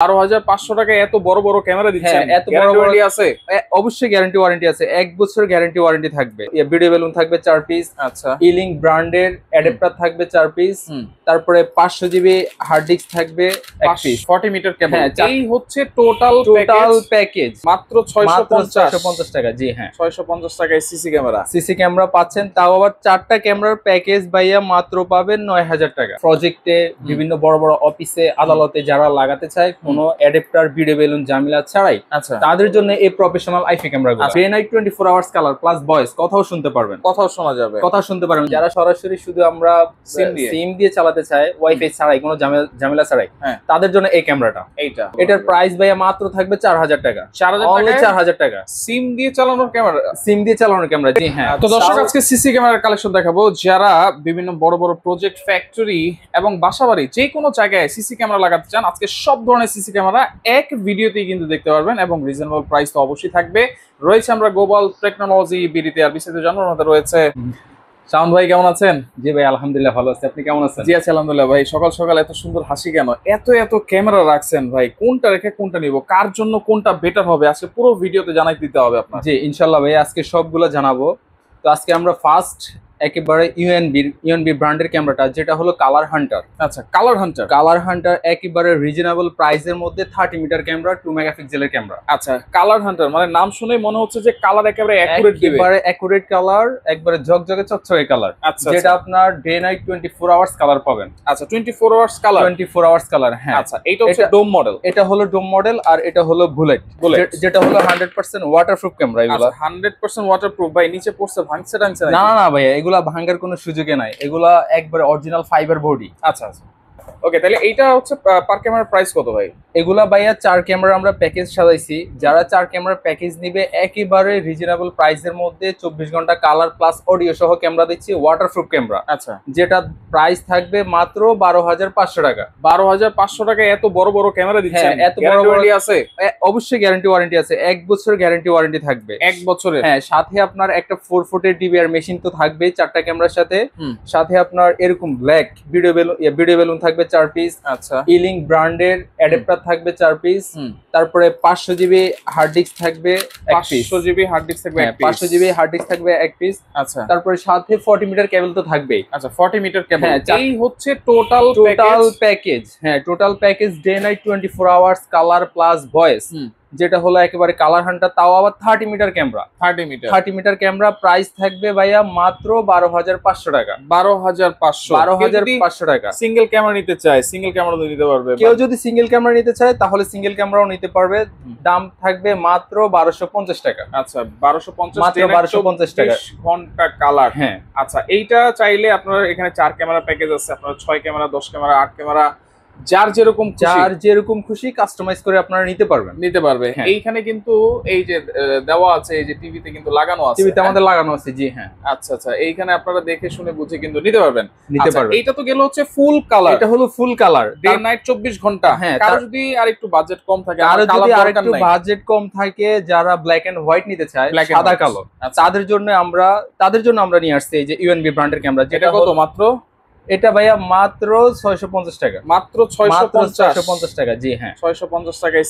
12,500 টাকায় এত বড় বড় ক্যামেরা দিচ্ছেন, এত বড় গ্যারান্টি আছে? অবশ্যই গ্যারান্টি ওয়ারেন্টি আছে, 1 বছর গ্যারান্টি ওয়ারেন্টি থাকবে। ভিডিও বেলুন থাকবে 4 পিস। আচ্ছা, ইলিং ব্র্যান্ডের অ্যাডাপ্টার থাকবে 4 পিস। তারপরে 500 জিবি হার্ড ডিস্ক থাকবে 1 পিস। 40 মিটার ক্যামেরা, হ্যাঁ, এই হচ্ছে টোটাল প্যাকেজ মাত্র 650 টাকা। জি হ্যাঁ, 650 টাকায় সিসি ক্যামেরা। সিসি ক্যামেরা পাচ্ছেন, তাও আবার 4টা ক্যামেরার প্যাকেজ ভাইয়া মাত্র পাবেন 9000 টাকা। প্রজেক্টে বিভিন্ন বড় বড় অফিসে আদালতে যারা লাগাতে চায় কোনো অ্যাডাপ্টার ভিডিও বেলুন ঝামেলা ছাড়াই, আচ্ছা, তাদের জন্য এই প্রফেশনাল আইফি ক্যামেরাগুলো। Day night 24 hours colour plus voice, কথাও শুনতে পারবেন, কথাও শোনা যাবে, কথা শুনতে পারবেন। যারা সরাসরি শুধু আমরা সিম দিয়ে চালাতে চায়, ওয়াইফাই ছাড়াই, কোনো ঝামেলা ছাড়াই, তাদের জন্য এই ক্যামেরাটা। এটার প্রাইস ভাইয়া মাত্র থাকবে 4000 টাকা। 4000 টাকা সিম দিয়ে চালানোর ক্যামেরা, সিম দিয়ে চালানোর ক্যামেরা। জি হ্যাঁ। তো দর্শক, আজকে সিসি ক্যামেরার কালেকশন দেখাবো। যারা বিভিন্ন বড় বড় প্রজেক্ট, ফ্যাক্টরি এবং বাসাবাড়ি যে কোনো জায়গায় সিসি ক্যামেরা লাগাতে চান, আজকে সব ধরনের সিসি ক্যামেরা এক ভিডিওতেই কিন্তু দেখতে পারবেন এবং রিজনেবল প্রাইস তো অবশ্যই থাকবে। রয়েছে আমরা গ্লোবাল টেকনোলজি বিডিতে, আর বিস্তারিত জানার মধ্যে রয়েছে। শাওন ভাই, কেমন আছেন? জি ভাই, আলহামদুলিল্লাহ ভালো আছি, আপনি কেমন আছেন? জি আছি আলহামদুলিল্লাহ। ভাই, সকাল সকাল এত সুন্দর হাসি কেন? এত ক্যামেরা রাখছেন ভাই, কোনটা রেখে কোনটা নিব, কার জন্য কোনটা বেটার হবে, আজকে পুরো ভিডিওতে জানাই দিতে হবে আপনার। জি ইনশাল্লাহ ভাই, আজকে সবগুলো জানাবো। তো আজকে আমরা ফার্স্ট একেবারে ইউএনবি ব্র্যান্ডের ক্যামেরাটা, যেটা হলো কালার হান্টার। আচ্ছা, কালার হান্টার একেবারে রিজনেবল প্রাইসের মধ্যে 30 মিটার ক্যামেরা, 2 মেগাপিক্সেলের ক্যামেরা। আচ্ছা, কালার হান্টার মানে নাম শুনে মনে হচ্ছে যে কালার একেবারে অ্যাকুরেট দিবে, একেবারে অ্যাকুরেট কালার, একবারে ঝকঝকে চকচকে কালার। আচ্ছা, যেটা আপনার ডে নাইট 24 আওয়ার্স কালার পাবেন। আচ্ছা, 24 আওয়ার্স কালার। হ্যাঁ। আচ্ছা, এটা হচ্ছে ডোম মডেল। এটা হলো ডোম মডেল, আর এটা হলো বুলেট, যেটা হলো 100% ওয়াটারপ্রুফ ক্যামেরা। এগুলো 100% ওয়াটারপ্রুফ। ভাই, নিচে পড়ছে ভাঙছে টাঙছে না? না ভাই, এগুলা ভাঙার কোনো সুযোগে নাই, এগুলা একবারে অরিজিনাল ফাইবার বডি। আচ্ছা, ওকে, তাহলে এইটা হচ্ছে পার ক্যামেরার প্রাইস কত ভাই? এগুলা ভাইয়া 4 ক্যামেরা আমরা প্যাকেজ সাজাইছি। যারা 4 ক্যামেরার প্যাকেজ নিবে, একেবারে রিজনেবল প্রাইসের মধ্যে 24 ঘন্টা কালার প্লাস অডিও সহ ক্যামেরা দিচ্ছি, ওয়াটারপ্রুফ ক্যামেরা। আচ্ছা, যেটা প্রাইস থাকবে মাত্র 12500 টাকা। 12500 টাকায় এত বড় বড় ক্যামেরা দিচ্ছেন, এত বড় গ্যারান্টি আছে? অবশ্যই গ্যারান্টি ওয়ারেন্টি আছে, 1 বছর গ্যারান্টি ওয়ারেন্টি থাকবে। 1 বছরের? হ্যাঁ, সাথে আপনার একটা 4 ফুটের ডিবিআর মেশিন তো থাকবেই 4টা ক্যামেরার সাথে। সাথে আপনার এরকম ব্ল্যাক ভিডিও বেলুন থাকবে 4 পিস। আচ্ছা, ইলিং ব্র্যান্ডের অ্যাডাপ্টার থাকবে 4 পিস। তারপরে 500 জিবি হার্ড ডিস্ক থাকবে 1 পিস। 500 জিবি হার্ড ডিস্ক থাকবে 1 পিস। 500 জিবি হার্ড ডিস্ক থাকবে 1 পিস। আচ্ছা, তারপরে সাথে 40 মিটার কেবল তো থাকবেই। আচ্ছা, 40 মিটার কেবল। হ্যাঁ, এই হচ্ছে টোটাল প্যাকেজ। হ্যাঁ, total package day night 24 hours colour plus voice, যেটা হলো একেবারে কালার হান্টার, তাও আবার 30 metre camera. 30 metre camera. Price থাকবে ভাইয়া মাত্র 12500 টাকা। 12500 টাকা। সিঙ্গেল ক্যামেরা নিতে চায়, সিঙ্গেল ক্যামেরা নিতে পারবে। কেউ যদি সিঙ্গেল ক্যামেরা নিতে চায় তাহলে সিঙ্গেল ক্যামেরাও নিতে পারবে। দাম থাকবে মাত্র 1250 টাকা। আচ্ছা, 1250, মাত্র 1250 টাকা ঘন্টা কালার। হ্যাঁ। আচ্ছা, এইটা চাইলে আপনার এখানে 4 ক্যামেরা প্যাকেজ আছে, আপনার 6 ক্যামেরা, 10 ক্যামেরা, 8 ক্যামেরা, যার যেরকম খুশি কাস্টমাইজ করে আপনারা নিতে পারবে। এইখানে কিন্তু এই যে দেওয়া আছে, এই যে টিভিতে কিন্তু লাগানো আছে, টিভিতে আমাদের লাগানো আছে। জি হ্যাঁ। আচ্ছা, এইখানে আপনারা দেখে শুনে বুঝে কিন্তু নিতে পারবেন। এইটা তো গেল হচ্ছে ফুল কালার। এটা হলো ফুল কালার, ডে নাইট 24 ঘন্টা। হ্যাঁ, কারো যদি আরেকটু বাজেট কম থাকে, যারা ব্ল্যাক এন্ড হোয়াইট নিতে চায়, সাদা কালো, তাদের জন্য আমরা নিয়ে আসছি এই যে ইউএনবি ব্র্যান্ডের ক্যামেরা। যেটা কত মাত্র? এটা ভাইয়া মাত্র 650 টাকা। মাত্র 650 টাকা। জি হ্যাঁ, 650 টাকায়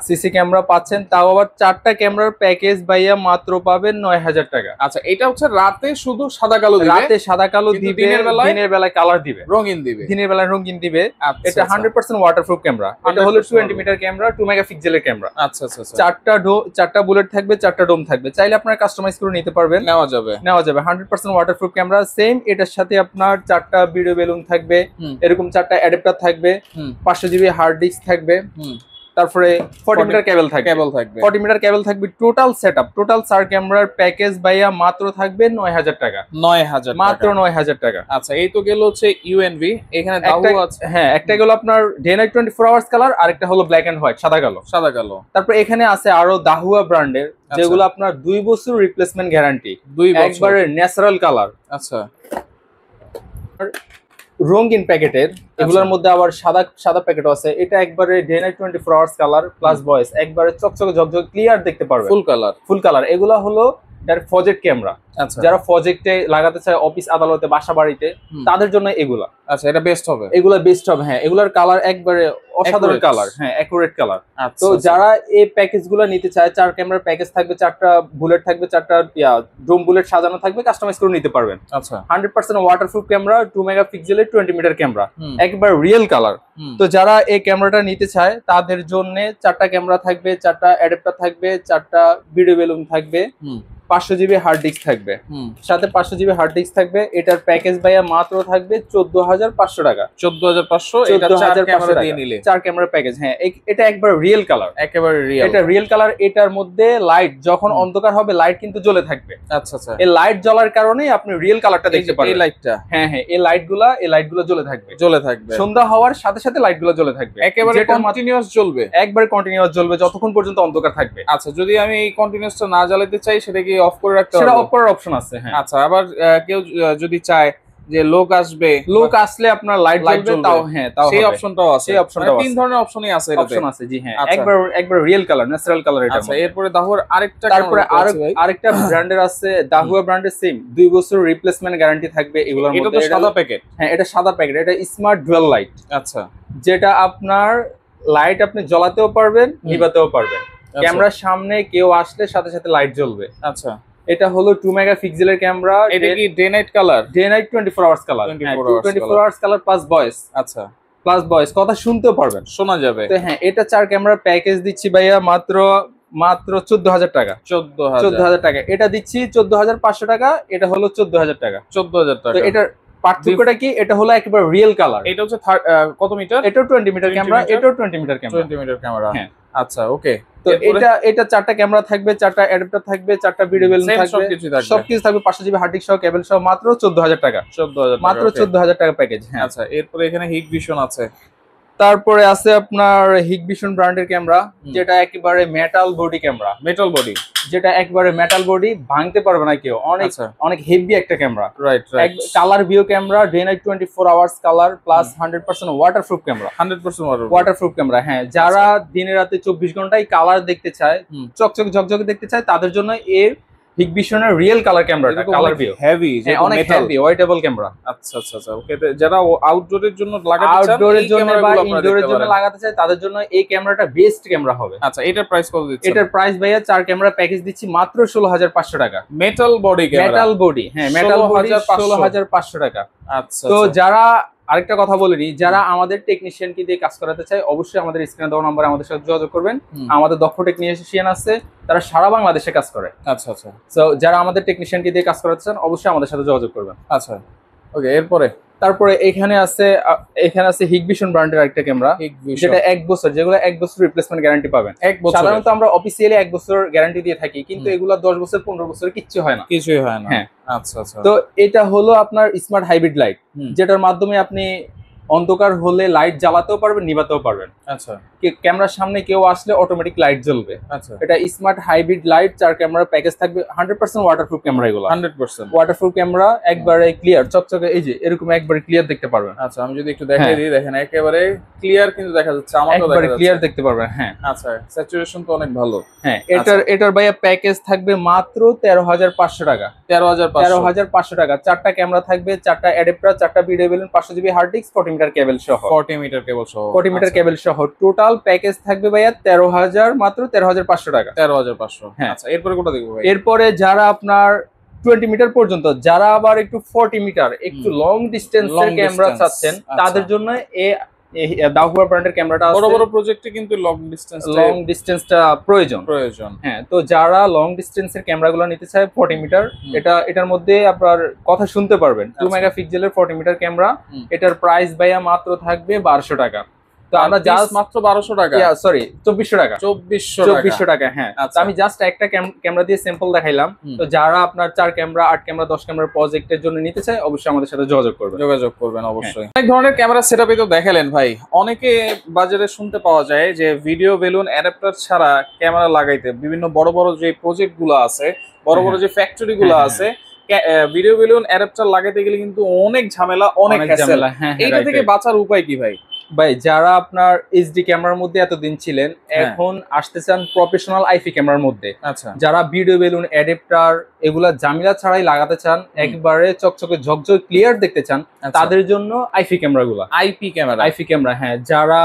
সিসি ক্যামেরা পাচ্ছেন, তাও আবার 4টা ক্যামেরার প্যাকেজ ভাইয়া মাত্র পাবেন 9000 টাকা। আচ্ছা, এটা হচ্ছে রাতে শুধু সাদা কালো দিবে, রাতে সাদা কালো দিবে, দিনের বেলায় কালার দিবে, দিনের বেলায় রঙিন দিবে। এটা 100% ওয়াটারপ্রুফ ক্যামেরা। এটা হলো 20 মিটার ক্যামেরা, 2 মেগাপিক্সেলের ক্যামেরা। আচ্ছা, 4টা বুলেট থাকবে, 4টা ডোম থাকবে। চাইলে আপনারা কাস্টমাইজ করে নিতে পারবেন, নেওয়া যাবে। 100% ওয়াটারপ্রুফ ক্যামেরা। সেম এটার সাথে আপনার 4টা ভিডিও বেলুন থাকবে, এরকম 4টা অ্যাডাপ্টার থাকবে, 500 জিবি হার্ড ডিস্ক থাকবে, তারপরে 40 মিটার কেবল থাকবে। 40 মিটার কেবল থাকবে। টোটাল সেটআপ, টোটাল 4 ক্যামেরার প্যাকেজ ভাইয়া মাত্র থাকবে 9000 টাকা। 9000 মাত্র 9000 টাকা। আচ্ছা, এই তো গেল হচ্ছে ইউএনভি। এখানে দাও আছে। হ্যাঁ, একটা গেল আপনার ডে নাইট 24 আওয়ার্স কালার, আর একটা হলো ব্ল্যাক এন্ড হোয়াইট, সাদা কালো। তারপর এখানে আছে আরো দাহুয়া ব্র্যান্ডের, যেগুলো আপনার 2 বছর রিপ্লেসমেন্ট গ্যারান্টি, একবারে ন্যাচারাল কালার। আচ্ছা, রঙিন প্যাকেটের, এগুলোর মধ্যে আবার সাদা প্যাকেটও আছে। এটা একবারে day night 24 hours colour plus voice, একবারে চকচকে ঝকঝকে ক্লিয়ার দেখতে পারবে, ফুল কালার। এগুলা হলো প্রজেক্ট ক্যামেরা, আচ্ছা যারা প্রজেক্টে লাগাতে চায় অফিস আদালতে বাসা বাড়িতে তাদের জন্য এগুলা। আচ্ছা এটা বেস্ট হবে, এগুলা বেস্ট হবে। হ্যাঁ, এগুলার কালার একবারে অসাধারণ কালার, হ্যাঁ অ্যাকুরেট কালার। তো যারা এই প্যাকেজ গুলো নিতে চায়, 4 ক্যামেরার প্যাকেজ থাকবে, 4টা বুলেট থাকবে, 4টা ড্রোন বুলেট সাজানো থাকবে, কাস্টমাইজ করে নিতে পারবেন। আচ্ছা 100% ওয়াটারপ্রুফ ক্যামেরা, 2 মেগাপিক্সেলের 20 মিটার ক্যামেরা, একবার রিয়েল কালার। তো যারা এই ক্যামেরাটা নিতে চায় তাদের জন্য 4টা ক্যামেরা থাকবে, 4টা অ্যাডাপ্টার থাকবে, 4টা ভিডিও বেলুন থাকবে, 500 জিবি হার্ড ডিস্ক থাকবে, সাথে 500 জিবি হার্ড ডিস্ক থাকবে। এটার প্যাকেজ ভাইয়া মাত্র থাকবে 14,500 টাকা। 14,500 এটা 4 ক্যামেরা দিয়ে নিলে, 4 ক্যামেরার প্যাকেজ। হ্যাঁ, এটা একবার রিয়েল কালার, একেবারে রিয়েল, এটা রিয়েল কালার। এটার মধ্যে লাইট যখন অন্ধকার হবে লাইট কিন্তু জ্বলে থাকবে। আচ্ছা আচ্ছা, এই লাইট জ্বলার কারণে আপনি রিয়েল কালারটা দেখতে পারবেন। এই লাইটটা, হ্যাঁ হ্যাঁ, এই লাইটগুলো জ্বলে থাকবে, সন্ধ্যা হওয়ার সাথে সাথে লাইটগুলো জ্বলে থাকবে, একেবারে কন্টিনিউয়াস জ্বলবে, একবার কন্টিনিউয়াস জ্বলবে যতক্ষণ পর্যন্ত অন্ধকার থাকবে। আচ্ছা, যদি আমি এই কন্টিনিউয়াসটা না জ্বালাতে চাই সেটা কি অফ করে রাখতে হবে? সেটা অফ করার অপশন আছে, হ্যাঁ। আচ্ছা, আবার কেউ যদি চায় যে লোক আসলে আপনার লাইট জ্বলবে, তাও হ্যাঁ, তাও সেই অপশনটাও আছে। সেই অপশনটাও আছে, 3 ধরনের অপশনই আছে এটাতে। অপশন আছে, জি হ্যাঁ, একবার রিয়েল কালার, ন্যাচারাল কালার এটা। আচ্ছা, এরপরে দাহুয়ার আরেকটা, তারপরে আরেকটা ব্র্যান্ডের আছে, দাহুয়া ব্র্যান্ডের সেম 2 বছর রিপ্লেসমেন্ট গ্যারান্টি থাকবে এগুলোর মধ্যে। এটা তো সাদা প্যাকেট, হ্যাঁ এটা সাদা প্যাকেট, এটা স্মার্ট ডুয়াল লাইট। আচ্ছা, যেটা আপনার লাইট আপনি জ্বালাতেও পারবেন, নিভাতেও পারবেন। ক্যামেরার সামনে কেউ আসলে সাথে সাথে লাইট জ্বলবে। আচ্ছা, এটা হলো 2 মেগাপিক্সেলের ক্যামেরা। এটা কি day night colour? Day night 24 hours colour, 24 hours colour plus voice. আচ্ছা, প্লাস ভয়েস, কথা শুনতেও পারবেন, শোনা যাবে। তো হ্যাঁ, এটা 4 ক্যামেরা প্যাকেজ দিচ্ছি ভাইয়া মাত্র 14,000 টাকা। 14,000 টাকা। এটা দিচ্ছি 14,500 টাকা, এটা হলো 14,000 টাকা। 14,000 টাকা। তো এটার পার্থক্যটা কি? এটা হলো একেবারে রিয়েল কালার। এটা হচ্ছে কত মিটার? এটাও 20 মিটার ক্যামেরা, এটাও 20 মিটার ক্যামেরা। 20 মিটার ক্যামেরা, হ্যাঁ। আচ্ছা, ওকে। তো এটা 4টা ক্যামেরা থাকবে, 4টা অ্যাডাপ্টার থাকবে, 4টা ভিডিও বেলুন থাকবে, সবকিছু থাকবে, 500 জিবি হার্ড ডিস্ক সহ, কেবল সহ, মাত্র 14,000 টাকা। 14,000 টাকা, মাত্র 14,000 টাকা প্যাকেজ। হ্যাঁ। আচ্ছা, এরপরে এখানে হিগভিশন আছে। তারপরে আছে আপনার হিগভিশন ব্র্যান্ডের ক্যামেরা, যেটা একেবারে metal body camera. Metal body, যেটা একবারে মেটাল বডি, ভাঙতে পারবে না কেউ, অনেক হেভি একটা camera. Right right. Colour view camera, day night 24 hours colour, plus 100% waterproof camera. 100% waterproof camera, হ্যাঁ। যারা দিনে রাতে 24 ঘন্টায় কালার দেখতে চায়, চকচক ঝকঝকে দেখতে চায়, তাদের জন্য এই হিগভিশনের রিয়েল কালার ক্যামেরাটা, কালার ভিউ হেভি, অনেক হেভি ওয়েটেবল ক্যামেরা। আচ্ছা আচ্ছা আচ্ছা, ওকে। যারা আউটডোরের জন্য লাগাতে চান, আউটডোরের জন্য বা ইনডোরের জন্য লাগাতে চায়, তাদের জন্য এই ক্যামেরাটা বেস্ট ক্যামেরা হবে। আচ্ছা, এটার প্রাইস কত দিচ্ছেন? এটার প্রাইস ভাইয়া 4 ক্যামেরা প্যাকেজ দিচ্ছি মাত্র 16,500 টাকা। Metal body camera, metal body, হ্যাঁ মেটাল বডি 16,500 টাকা। আচ্ছা, তো যারা, আরেকটা কথা বলে নিই, যারা আমাদের টেকনিশিয়ানকে দিয়ে কাজ করাতে চায়, অবশ্যই আমাদের স্ক্রিনে দেওয়া নম্বরে আমাদের সাথে যোগাযোগ করবেন। আমাদের দক্ষ টেকনিশিয়ান আছে, তারা সারা বাংলাদেশে কাজ করে। আচ্ছা আচ্ছা। তো যারা আমাদের টেকনিশিয়ানকে দিয়ে কাজ করাতে চান, অবশ্যই আমাদের সাথে যোগাযোগ করবেন। আচ্ছা, ওকে। তারপরে এখানে আছে হিগভিশন ব্র্যান্ডের একটা ক্যামেরা, যেটা 1 বছর, যেগুলো 1 বছর রিপ্লেসমেন্ট গ্যারান্টি পাবেন। সাধারণত আমরা অফিসিয়ালি 1 বছর গ্যারান্টি দিয়ে থাকি, কিন্তু এগুলো 10 বছর 15 বছর কিছুই হয় না। হ্যাঁ। আচ্ছা আচ্ছা। তো এটা হলো আপনার স্মার্ট হাইব্রিড লাইট, যেটার মাধ্যমে আপনি অন্ধকার হলে লাইট জ্বালাতেও পারবেন, নিভাতেও পারবেন। আচ্ছা, ক্যামেরার সামনে কেউ আসলে অটোমেটিক লাইট জ্বলবে। আচ্ছা, এটা smart hybrid light, 4 camera package থাকবে, 100% ওয়াটারপ্রুফ ক্যামেরা। এগুলো 100% ওয়াটারপ্রুফ ক্যামেরা, একবারে ক্লিয়ার চকচকে, এই যে এরকম একবারে ক্লিয়ার দেখতে পারবেন। আচ্ছা, আমি যদি একটু দেখাই দিই, দেখেন একেবারে ক্লিয়ার কিন্তু দেখা যাচ্ছে, আমাকেও দেখা যাচ্ছে, ক্লিয়ার দেখতে পারবেন। হ্যাঁ। আচ্ছা, স্যাচুরেশন তো অনেক ভালো। হ্যাঁ, এটার ভাইয়া প্যাকেজ থাকবে মাত্র 13,500 টাকা। 13,500 টাকা। 4টা ক্যামেরা থাকবে, 4টা অ্যাডাপ্টার, 4টা video balun, 500 GB hard disk, 40 metre cable সহ। 40 মিটার কেবল সহ। 40 মিটার কেবল সহ টোটাল প্যাকেজ থাকবে ভাইয়া 13,000, মাত্র 13,500 টাকা। 13,500। হ্যাঁ। আচ্ছা, এরপরে কোনটা দেখবো ভাই? এরপরে যারা আপনার 20 মিটার পর্যন্ত, যারা আবার একটু 40 মিটার, একটু লং ডিস্টেন্সের ক্যামেরা চাচ্ছেন, তাদের জন্য দাহুয়া ব্র্যান্ডের ক্যামেরাটা আছে। বড় বড় প্রজেক্টে কিন্তু লং ডিস্টেন্সটা প্রয়োজন। হ্যাঁ, তো যারা লং ডিস্টেন্সের ক্যামেরাগুলো নিতে চায় 40 মিটার, এটার মধ্যে আপনার কথা শুনতে পারবেন। 2 মেগাপিক্সেলের 40 মিটার ক্যামেরা, এটার প্রাইস ভাইয়া মাত্র থাকবে 1200 টাকা। তো আমরা জাস্ট মাত্র 1200 টাকা, সরি 2400 টাকা। 2400 টাকা। হ্যাঁ। আমি জাস্ট একটা ক্যামেরা দিয়ে স্যাম্পল দেখাইলাম। তো যারা আপনার 4 ক্যামেরা, 8 ক্যামেরা, 10 ক্যামেরার প্রজেক্টের জন্য নিতে চায়, অবশ্যই আমাদের সাথে যোগাযোগ করবেন। অবশ্যই। অনেক ধরনের ক্যামেরা সেটআপই তো দেখালেন ভাই। অনেকে বাজারে শুনতে পাওয়া যায় যে ভিডিও বেলুন অ্যাডাপ্টার ছাড়া ক্যামেরা লাগাইতে বিভিন্ন বড় বড় যে প্রজেক্ট গুলো আছে, বড় বড় যে ফ্যাক্টরি গুলো আছে, ভিডিও বেলুন অ্যাডাপ্টার লাগাইতে গেলে কিন্তু অনেক ঝামেলা, অনেক হ্যাসেল। এইটা থেকে বাঁচার উপায় কি ভাই? ভাই যারা আপনার এইচডি ক্যামেরার মধ্যে এতদিন ছিলেন এখন আসতে চান প্রফেশনাল আইপি ক্যামেরার মধ্যে, আচ্ছা যারা ভিডিও বেলুন অ্যাডাপ্টার এগুলা ঝামেলা ছাড়াই লাগাতে চান, একবারে চকচকে ঝকঝক ক্লিয়ার দেখতে চান, তাদের জন্য আইপি ক্যামেরাগুলো। আইপি ক্যামেরা হ্যাঁ, যারা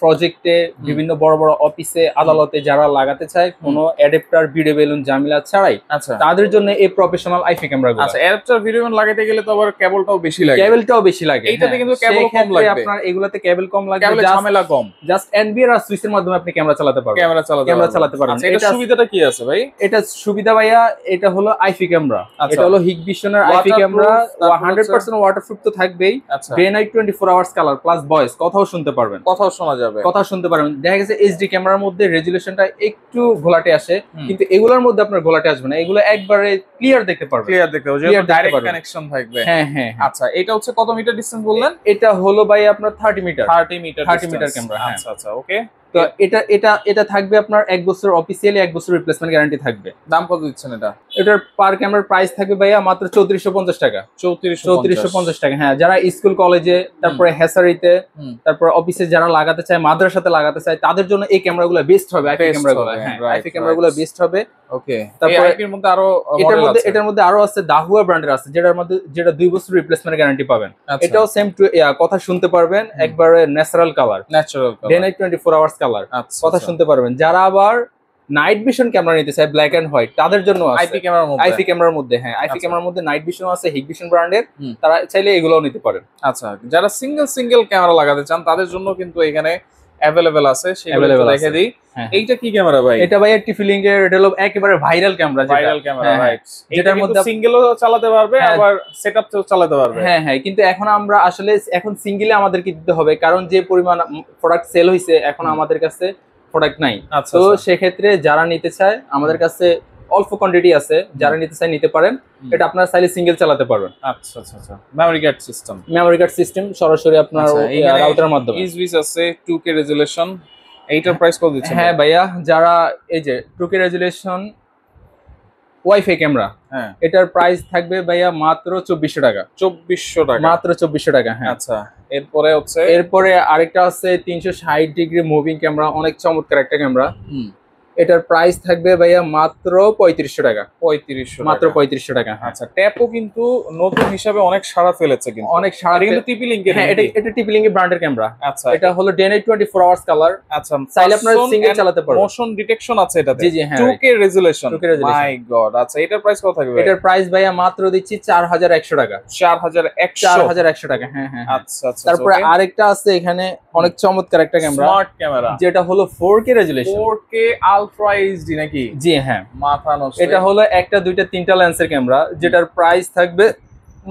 প্রজেক্টে বিভিন্ন বড় বড় অফিসে আদালতে যারা লাগাতে চায় কোনো অ্যাডাপ্টার ভিডিও বেলুন ঝামেলা ছাড়াই, আচ্ছা তাদের জন্য এই প্রফেশনাল আইপি ক্যামেরাগুলো। আচ্ছা অ্যাডাপ্টার ভিডিও বেলুন লাগাতে গেলে তো আবার কেবলটাও বেশি লাগে। কেবলটাও বেশি লাগে, এইটাতে কিন্তু কেবল কম লাগবে। আপনার এগুলাতে কেবল কম লাগবে, কেবলের ঝামেলা কম। জাস্ট এনবিআর আর সুইচের মাধ্যমে আপনি ক্যামেরা চালাতে পারবেন। ক্যামেরা চালাতে পারবেন। আচ্ছা এটা সুবিধাটা কি আছে ভাই? এটা সুবিধা ভাইয়া, এটা হলো আইপি ক্যামেরা, এটা হলো হিগবিশনের আইপি ক্যামেরা, 100% ওয়াটারপ্রুফ তো থাকবেই, day night 24 hours colour plus voice, কথাও শুনতে পারবেন, কথাও শোনা যাবে, কথা শুনতে পারবেন। দেখা গেছে এইচডি ক্যামেরার মধ্যে রেজুলেশনটা একটু ঘোলাটে আসে, কিন্তু এগুলোর মধ্যে আপনার ঘোলাটে আসবে না, এগুলো একবারে ক্লিয়ার দেখতে পারবেন, ক্লিয়ার দেখতে পারবেন, যেহেতু ডাইরেক্ট কানেকশন থাকবে। হ্যাঁ হ্যাঁ। আচ্ছা এটা হচ্ছে কত মিটার ডিসটেন্স বললেন? এটা হলো ভাই আপনার 30 মিটার। 30 metre camera. আচ্ছা আচ্ছা ওকে। তো এটা থাকবে আপনার 1 বছর অফিসিয়ালি, 1 বছর রিপ্লেসমেন্ট গ্যারান্টি থাকবে। দাম কত দিচ্ছেন এটা? এটার পার ক্যামেরার প্রাইস থাকবে ভাইয়া মাত্র 3450 টাকা। 3450 টাকা হ্যাঁ। যারা স্কুল কলেজে, তারপরে হ্যাসারিতে, তারপরে অফিসে যারা লাগাতে চায়, মাদ্রাসাতে লাগাতে চায়, তাদের জন্য এই ক্যামেরাগুলো বেস্ট হবে। আইপি ক্যামেরাগুলো হ্যাঁ, আইপি ক্যামেরাগুলো বেস্ট হবে। ওকে। তারপরে আইপির মধ্যে আরো এটার মধ্যে আরো আছে, দাহুয়া ব্র্যান্ডের আছে, যেটা 2 বছর রিপ্লেসমেন্ট গ্যারান্টি পাবেন। এটাও সেম কথা শুনতে পারবেন, একবারে natural colour, day night 24 hours colour, কথা শুনতে পারবেন। যারা আবার নাইট ভিশন ক্যামেরা নিতে চায় ব্ল্যাক এন্ড হোয়াইট, তাদের জন্য আইপি ক্যামেরার মধ্যে হ্যাঁ, আইপি ক্যামেরার মধ্যে নাইট ভিশন আছে, হিগভিশন ব্র্যান্ডের, তারা চাইলে এগুলোও নিতে পারেন। আচ্ছা যারা সিঙ্গেল ক্যামেরা লাগাতে চান তাদের জন্য কিন্তু এখানে অ্যাভেলেবেল আছে, সেগুলো দেখে দিই। এইটা কি ক্যামেরা ভাই? এটা ভাই একটি ফিলিং এর, এটা হলো একেবারে ভাইরাল ক্যামেরা, রাইট, যেটার মধ্যে সিঙ্গেলও চালাতে পারবে আবার সেটআপও চালাতে পারবে। হ্যাঁ হ্যাঁ, কিন্তু এখন আমরা আসলে এখন সিঙ্গেলে আমাদেরকে দিতে হবে, কারণ যে পরিমাণ প্রোডাক্ট সেল হইছে এখন আমাদের কাছে প্রোডাক্ট নাই। তো সেক্ষেত্রে যারা নিতে চায়, আমাদের কাছে অল্প কোয়ান্টিটি আছে, যারা নিতে চায় নিতে পারেন। এটা আপনারা চাইলে সিঙ্গেল চালাতে পারবেন। আচ্ছা আচ্ছা আচ্ছা। মেমরি কার্ড সিস্টেম সরাসরি আপনার রাউটারের মাধ্যমে। ইউএসবি আছে, 2K রেজোলিউশন। এইটার প্রাইস কত দিচ্ছেন? হ্যাঁ ভাইয়া, যারা এই যে 2K রেজোলিউশন ওয়াইফাই ক্যামেরা, হ্যাঁ, এটার প্রাইস থাকবে ভাইয়া মাত্র 2400 টাকা। 2400 টাকা, মাত্র 2400 টাকা। হ্যাঁ আচ্ছা। এরপরে আরেকটা আছে 360 ডিগ্রি মুভিং ক্যামেরা, অনেক চমৎকার একটা ক্যামেরা। এটার প্রাইস থাকবে ভাইয়া মাত্র 3500 টাকা। 3500, মাত্র 3500 টাকা। আচ্ছা ট্যাপও কিন্তু নতুন হিসাবে অনেক সাড়া ফেলেছে, কিন্তু অনেক সাড়া কিন্তু টিপি লিংকের। হ্যাঁ, এটা টিপি লিংকের ব্র্যান্ডের ক্যামেরা। আচ্ছা, এটা হলো ডে নাইট 24 আওয়ার্স কালার। আচ্ছা, চাইলে আপনারা সিঙ্গেল চালাতে পারবেন, মোশন ডিটেকশন আছে এটাতে। জি জি হ্যাঁ, 2K রেজোলিউশন। মাই গড। আচ্ছা এটার প্রাইস কত থাকবে? এটার প্রাইস ভাইয়া মাত্র দিচ্ছি 4100 টাকা। 4100 টাকা। হ্যাঁ হ্যাঁ আচ্ছা আচ্ছা। তারপরে আরেকটা আছে এখানে অনেক চমৎকার একটা ক্যামেরা, স্মার্ট ক্যামেরা, যেটা হলো 4K resolution. 4K ultra HD নাকি? জি হ্যাঁ, মাথা নষ্ট। এটা হলো একটা, দুইটা, তিনটা লেন্সের ক্যামেরা, যেটার প্রাইস থাকবে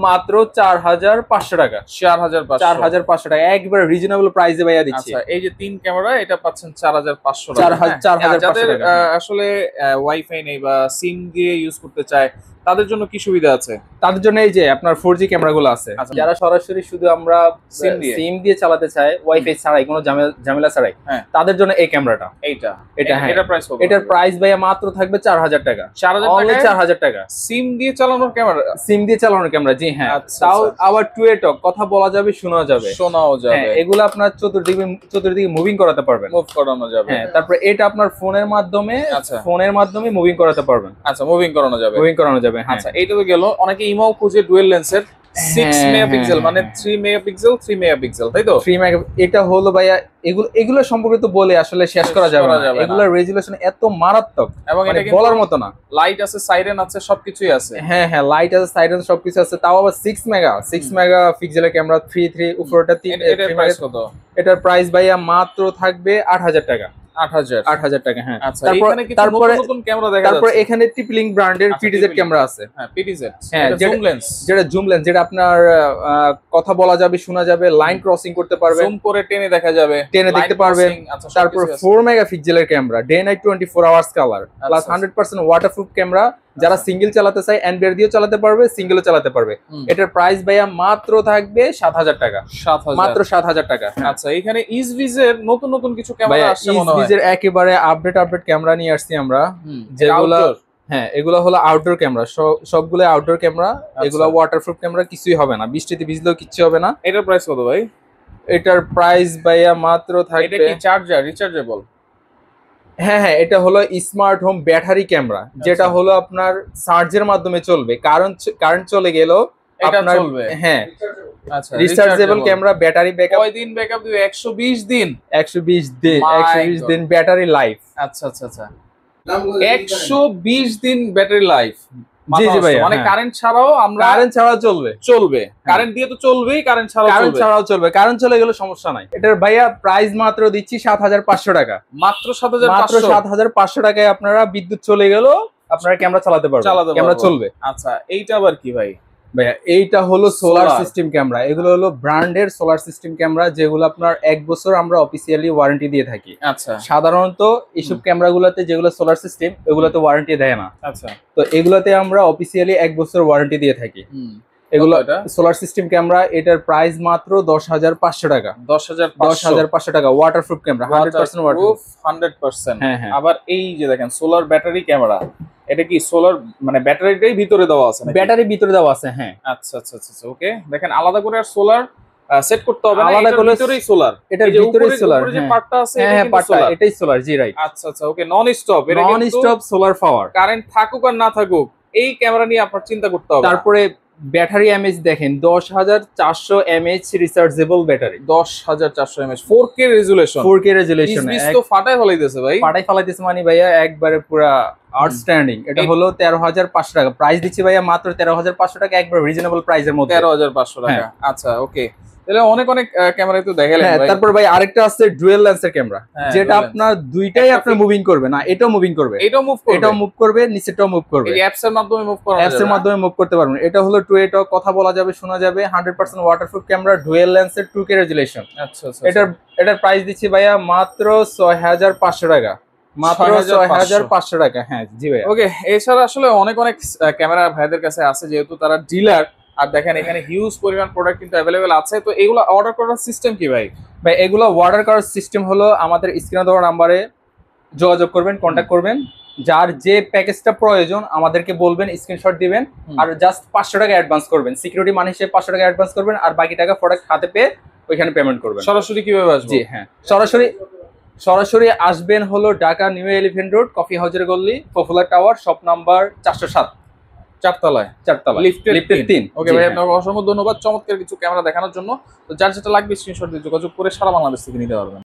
মাত্র 4500 টাকা। 4500 টাকা, একবার রিজনেবল প্রাইসে ভাইয়া দিচ্ছি। আচ্ছা এই যে 3 ক্যামেরা, এটা পাচ্ছেন 4500 টাকা। 4500 টাকা। আসলে ওয়াইফাই নেই বা সিম দিয়ে ইউজ করতে চায়, তাদের জন্য কি সুবিধা আছে? তাদের জন্য এই যে আপনার 4G ক্যামেরাগুলো আছে। যারা সরাসরি শুধু আমরা সিম দিয়ে চালাতে চায়, ওয়াইফাই ছাড়াই, কোনো ঝামেলা ছাড়াই, তাদের জন্য এই ক্যামেরাটা। এটা হ্যাঁ, এটার প্রাইস ভাইয়া মাত্র থাকবে 4000 টাকা। 4000 টাকা সিম দিয়ে চালানোর ক্যামেরা। জি হ্যাঁ, তাও আবার টুয়ে টক, কথা বলা যাবে, শোনাও যাবে। এগুলো আপনার চতুর্দিকে মুভিং করাতে পারবেন, মুভ করানো যাবে। হ্যাঁ, তারপরে এটা আপনার ফোনের মাধ্যমে মুভিং করাতে পারবেন। আচ্ছা, মুভিং করানো যাবে। আচ্ছা, এইটা তো গেল। অনেকে ইমাও খুঁজে ডুয়েল লেন্সের 6 মেগাপিক্সেল, মানে 3 মেগাপিক্সেল, তাই তো? 3 মেগা। এটা হলো ভাইয়া, এগুলো সম্পর্কে তো বলে আসলে শেষ করা যাবে না। এগুলোর রেজোলিউশন এত মারাত্মক এবং এটা বলার মতো না। লাইট আছে, সাইরেন আছে, সবকিছুই আছে। হ্যাঁ হ্যাঁ, লাইট আছে, সাইরেন সবকিছু আছে। তাও আবার 6 মেগাপিক্সেলের ক্যামেরা, 3 উপরটা 3। এটার প্রাইস কত? এটার প্রাইস ভাইয়া মাত্র থাকবে 8000 টাকা। 8000 টাকা। হ্যাঁ, তারপরে নতুন ক্যামেরা দেখা যাচ্ছে। তারপরে এখানে টিপলিং ব্র্যান্ডের পিটিজেড ক্যামেরা আছে। হ্যাঁ, পিটিজেড, হ্যাঁ, যেটা জুম লেন্স, যেটা আপনার কথা বলা যাবে, শোনা যাবে, লাইন ক্রসিং করতে পারবে, জুম করে টেনে দেখা যাবে, টেনে দেখতে পারবেন। তারপর 4 মেগাপিক্সেলের camera, day night 24 hours colour plus 100% waterproof camera. যারা সিঙ্গেল চালাতে চায়, এনবিআর দিয়েও চালাতে পারবে, সিঙ্গেলও চালাতে পারবে। এটার প্রাইস ভাইয়া মাত্র থাকবে 7000 টাকা। মাত্র 7000 টাকা। আচ্ছা, এখানে ইজভিজের নতুন কিছু ক্যামেরা আসছে মনে হয়। ইজভিজের একেবারে আপডেট ক্যামেরা নিয়ে আসছি আমরা, যেগুলো হ্যাঁ, এগুলো হলো আউটডোর ক্যামেরা, সবগুলো আউটডোর ক্যামেরা। এগুলো ওয়াটারপ্রুফ ক্যামেরা, কিছুই হবে না, বৃষ্টিতে ভিজলেও কিচ্ছু হবে না। এটার প্রাইস কত ভাই? এটার প্রাইস ভাইয়া মাত্র এটা থাকবে, কি চার্জার রিচার্জেবল? হ্যাঁ হ্যাঁ, এটা হলো স্মার্ট হোম ব্যাটারি ক্যামেরা, যেটা হলো আপনার চার্জের মাধ্যমে চলবে, কারণ কারেন্ট চলে গেলেও এটা আপনার চলবে। হ্যাঁ আচ্ছা, রিচার্জেবল ক্যামেরা, ব্যাটারি ব্যাকআপ কয় দিন ব্যাকআপ দিবে? 120 দিন। 120 দিন, My 120 দিন ব্যাটারি লাইফ। আচ্ছা আচ্ছা আচ্ছা, 120 দিন ব্যাটারি লাইফ। জি জি ভাইয়া, মানে হ্যাঁ। কারেন্ট ছাড়াও আমরা কারেন্ট ছাড়াও চলবে, চলবে, কারেন্ট দিয়ে তো চলবেই, কারেন্ট ছাড়াও কারেন্ট চলবে। ছাড়াও চলবে, কারেন্ট চলে গেলে সমস্যা নাই। এটার ভাইয়া প্রাইস মাত্র দিচ্ছি 7500 টাকা, মাত্র মাত্র 7500। 7500 টাকায় আপনারা বিদ্যুৎ চলে গেলেও আপনারা ক্যামেরা চালাতে পারবেন, ক্যামেরা চলবে। আচ্ছা, এইটা আবার কি ভাই? ভাইয়া এইটা হলো সোলার Solar। সিস্টেম ক্যামেরা, এগুলো হলো ব্র্যান্ডের সোলার সিস্টেম ক্যামেরা, যেগুলো আপনার 1 বছর আমরা অফিসিয়ালি ওয়ারেন্টি দিয়ে থাকি। আচ্ছা সাধারণত এইসব ক্যামেরাগুলোতে যেগুলো সোলার সিস্টেম, এগুলোতে ওয়ারেন্টি দেয় না, আচ্ছা। তো এগুলোতে আমরা অফিসিয়ালি 1 বছর ওয়ারেন্টি দিয়ে থাকি। এগুলো এটা সোলার সিস্টেম ক্যামেরা, এটার প্রাইস মাত্র 10500 টাকা, 10500 টাকা। Waterproof camera, 100% waterproof. 100%। হ্যাঁ হ্যাঁ, আবার এই যে দেখেন সোলার ব্যাটারি ক্যামেরা, এটা কি সোলার মানে ব্যাটারিটাই ভিতরে দেওয়া আছে নাকি? ব্যাটারি ভিতরে দেওয়া আছে, হ্যাঁ। আচ্ছা আচ্ছা আচ্ছা, ওকে। দেখেন আলাদা করে আর সোলার সেট করতে হবে না, আলাদা এটার করে ভিতরেই সোলার, এটার এই যে ভিতরেই উপরে সোলার, উপরে যে হ্যাঁ পার্টটা আছে হ্যাঁ এটা হ্যাঁ, কিন্তু পার্টটা সোলার। এটাই সোলার, জি রাইট। আচ্ছা আচ্ছা, ওকে। নন স্টপ, এটা non stop solar power. Current থাকুক আর না থাকুক, এই ক্যামেরা নিয়ে আপনার চিন্তা করতে হবে। তারপরে ব্যাটারি এমএইচ দেখেন, 10400 MH rechargeable battery, 10400 mAh 4K resolution, 4K resolution. তো ফাটায় ফলাইতেছে ভাই, পাটাই ফালাইতেছে মানে ভাইয়া একবারে পুরা আউটস্ট্যান্ডিং। এটা হলো 13500 টাকা, প্রাইস দিচ্ছি ভাইয়া মাত্র 13500 টাকা, একবার রিজনেবল প্রাইসের মধ্যে। 13500 টাকা। আচ্ছা, ওকে। তাহলে অনেক অনেক ক্যামেরা তো দেখালেন হ্যাঁ, ভাই। তারপর ভাই আরেকটা আছে ডুয়েল লেন্সের ক্যামেরা, হ্যাঁ, যেটা dual আপনার দুইটাই একটা আপনার মুভিং করবে না, এটাও মুভিং করবে, এটাও মুভ করবে, এটাও মুভ করবে, নিচেটাও মুভ করবে, এই অ্যাপস এর মাধ্যমে মুভ করা অ্যাপস এর মাধ্যমে মুভ করতে পারবেন। এটা হলো টুয়েটক, কথা বলা যাবে, শোনা যাবে, 100% ওয়াটারপ্রুফ ক্যামেরা, ডুয়েল লেন্সের 2K রেজুলেশন। আচ্ছা আচ্ছা, এটার প্রাইস দিচ্ছি ভাইয়া মাত্র 6500 টাকা, মাত্র 6500 টাকা। হ্যাঁ জি ভাইয়া। ওকে। এছাড়া আসলে অনেক অনেক ক্যামেরা ভাইদের কাছে আছে, যেহেতু তারা ডিলার, আর দেখেন এখানে হিউজ পরিমাণ প্রোডাক্ট কিন্তু অ্যাভেলেবেল আছে। তো এগুলো অর্ডার করার সিস্টেম কি ভাই? ভাই এগুলো অর্ডার করার সিস্টেম হলো আমাদের স্ক্রিনে দেওয়া নাম্বারে যোগাযোগ করবেন, কন্ট্যাক্ট করবেন, যার যে প্যাকেজটা প্রয়োজন আমাদেরকে বলবেন, স্ক্রিনশট দিবেন, আর জাস্ট 500 টাকা অ্যাডভান্স করবেন, সিকিউরিটি মানি হিসেবে 500 টাকা অ্যাডভান্স করবেন, আর বাকি টাকা প্রোডাক্ট হাতে পেয়ে ওইখানে পেমেন্ট করবেন। সরাসরি কিভাবে আসবে? জি হ্যাঁ, সরাসরি আসবেন হলো Dhaka new elephant road, coffee হাউজের গল্লি, পপুলার টাওয়ার, শপ নাম্বার 407, 4 তলা, লিফটের 3। ওকে ভাই, আপনাকে অসংখ্য ধন্যবাদ চমৎকার কিছু ক্যামেরা দেখানোর জন্য। তো যার যেটা লাগবে স্ক্রিনশট দিয়ে যোগাযোগ করে সারা বাংলাদেশ থেকে নিতে পারবেন।